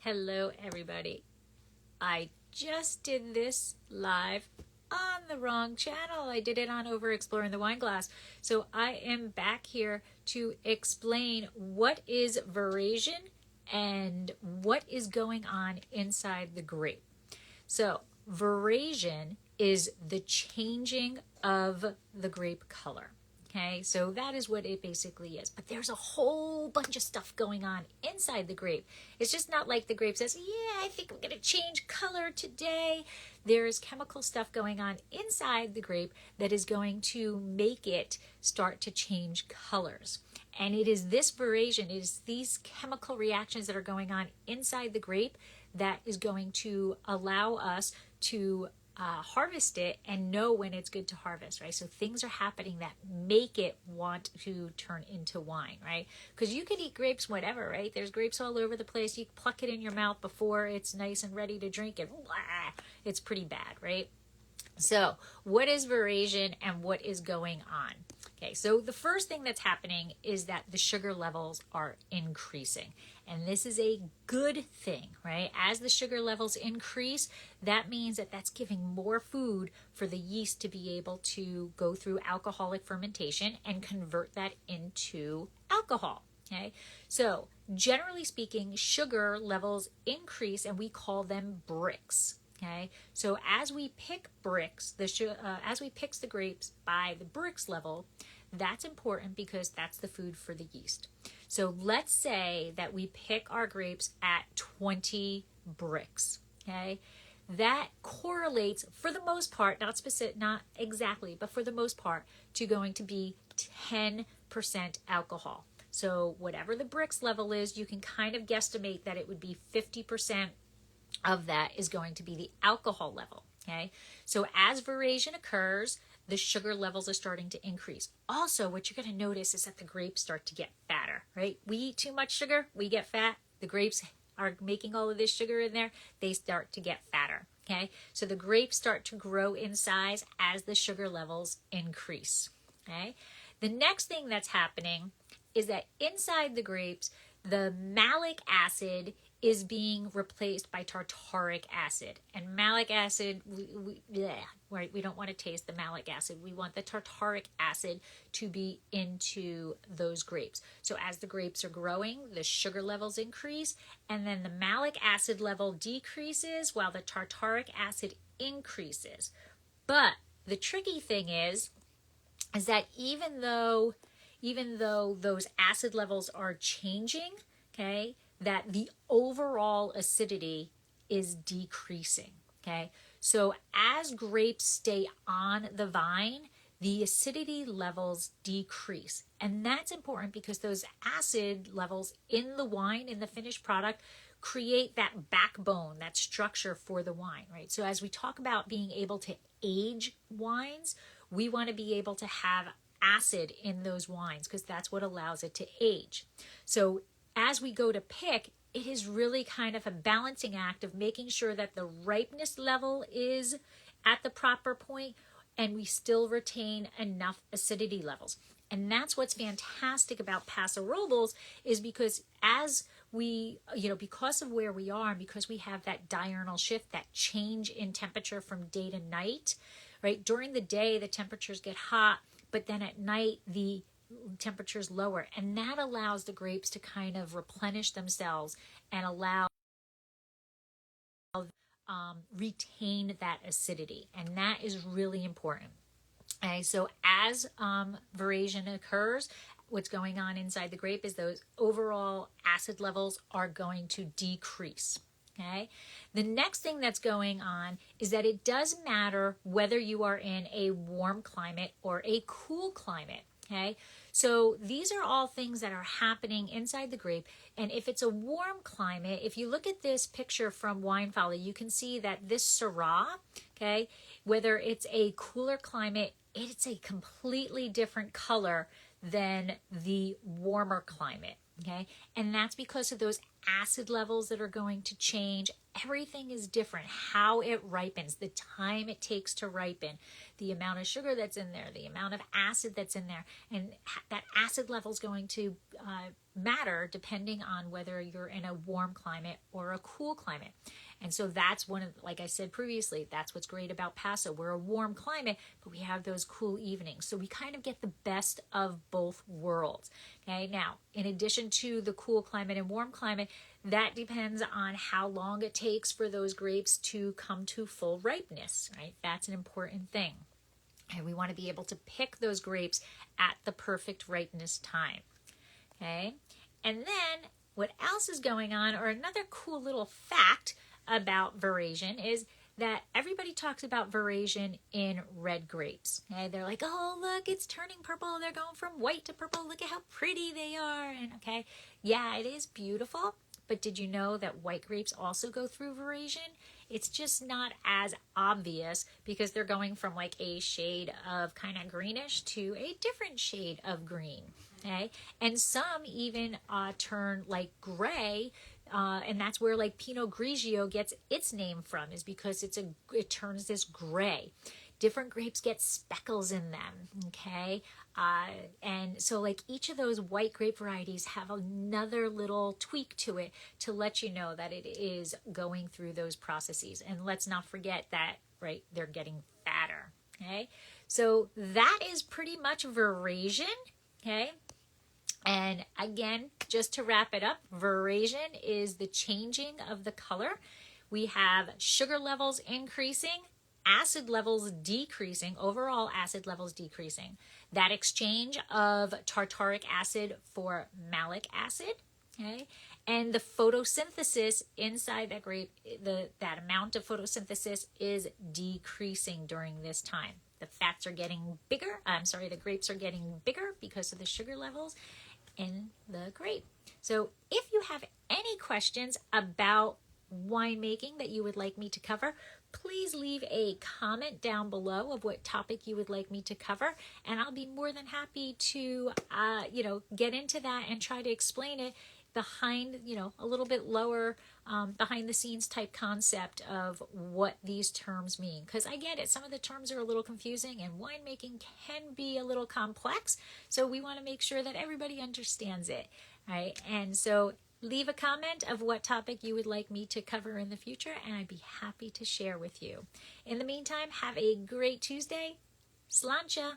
Hello, everybody. I just did this live on the wrong channel. I did it on Over Exploring the Wine Glass. So I am back here to explain what is veraison and what is going on inside the grape. So veraison is the changing of the grape color. Okay, so that is what it basically is. But there's a whole bunch of stuff going on inside the grape. It's just not like the grape says, yeah, I think I'm going to change color today. There's chemical stuff going on inside the grape that is going to make it start to change colors. And it is this veraison, it is these chemical reactions that are going on inside the grape that is going to allow us to harvest it and know when it's good to harvest, right? So things are happening that make it want to turn into wine, right? Because you could eat grapes whatever, right? There's grapes all over the place. You pluck it in your mouth before it's nice and ready to drink it. Blah, it's pretty bad, right? So what is veraison and what is going on? Okay, so the first thing that's happening is that the sugar levels are increasing. And this is a good thing, right? As the sugar levels increase, that means that that's giving more food for the yeast to be able to go through alcoholic fermentation and convert that into alcohol. Okay, so generally speaking, sugar levels increase and we call them bricks. Okay, so as we pick bricks, as we pick the grapes by the bricks level, that's important because that's the food for the yeast. So let's say that we pick our grapes at 20 bricks. Okay, that correlates for the most part, not specific, not exactly, but for the most part, to going to be 10% alcohol. So whatever the bricks level is, you can kind of guesstimate that it would be 50% of that is going to be the alcohol level. Okay, so as veraison occurs, the sugar levels are starting to increase. Also, what you're going to notice is that the grapes start to get fatter, right? We eat too much sugar, we get fat. The grapes are making all of this sugar in there, they start to get fatter. Okay, so the grapes start to grow in size as the sugar levels increase. Okay, the next thing that's happening is that inside the grapes, the malic acid is being replaced by tartaric acid. And malic acid, right? We don't want to taste the malic acid. We want the tartaric acid to be into those grapes. So as the grapes are growing, the sugar levels increase, and then the malic acid level decreases while the tartaric acid increases. But the tricky thing is that even though those acid levels are changing, okay, that the overall acidity is decreasing. Okay, so as grapes stay on the vine, the acidity levels decrease. And that's important because those acid levels in the wine, in the finished product, create that backbone, that structure for the wine, right? So as we talk about being able to age wines, we want to be able to have acid in those wines because that's what allows it to age. So as we go to pick, it is really kind of a balancing act of making sure that the ripeness level is at the proper point and we still retain enough acidity levels. And that's what's fantastic about Paso Robles is because as we, because of where we are and because we have that diurnal shift, that change in temperature from day to night, right? During the day, the temperatures get hot, but then at night, the temperatures lower, and that allows the grapes to kind of replenish themselves and allow retain that acidity, and that is really important. Okay, so as veraison occurs, what's going on inside the grape is those overall acid levels are going to decrease. Okay, the next thing that's going on is that it doesn't matter whether you are in a warm climate or a cool climate. Okay, so these are all things that are happening inside the grape. And if it's a warm climate, if you look at this picture from Wine Folly, you can see that this Syrah, okay, whether it's a cooler climate, it's a completely different color than the warmer climate. Okay, and that's because of those acid levels that are going to change everything is different. How it ripens, the time it takes to ripen, the amount of sugar that's in there, the amount of acid that's in there, and that acid level is going to matter depending on whether you're in a warm climate or a cool climate. And so that's one of, like I said previously, that's what's great about Paso. We're a warm climate, but we have those cool evenings. So we kind of get the best of both worlds. Okay, now, in addition to the cool climate and warm climate, that depends on how long it takes for those grapes to come to full ripeness, right? That's an important thing. And we want to be able to pick those grapes at the perfect ripeness time. Okay, and then what else is going on, or another cool little fact about veraison, is that everybody talks about veraison in red grapes. Okay, they're like, oh, look, it's turning purple. They're going from white to purple. Look at how pretty they are. And okay, yeah, it is beautiful. But did you know that white grapes also go through veraison? It's just not as obvious because they're going from like a shade of kind of greenish to a different shade of green. Okay, and some even turn like gray, and that's where like Pinot Grigio gets its name from, is because it turns this gray. Different grapes get speckles in them, okay? And so like each of those white grape varieties have another little tweak to it to let you know that it is going through those processes. And let's not forget that, right, they're getting fatter, okay? So that is pretty much veraison, okay? And again, just to wrap it up, veraison is the changing of the color. We have sugar levels increasing, acid levels decreasing, overall acid levels decreasing. That exchange of tartaric acid for malic acid, okay? And the photosynthesis inside that grape, that amount of photosynthesis is decreasing during this time. The fats are getting bigger, the grapes are getting bigger because of the sugar levels in the grape. So if you have any questions about winemaking that you would like me to cover, please leave a comment down below of what topic you would like me to cover, and I'll be more than happy to get into that and try to explain it behind, a little bit lower behind the scenes type concept of what these terms mean. Because I get it, some of the terms are a little confusing and winemaking can be a little complex. So we want to make sure that everybody understands it, right? And so leave a comment of what topic you would like me to cover in the future, and I'd be happy to share with you. In the meantime, have a great Tuesday. Sláinte!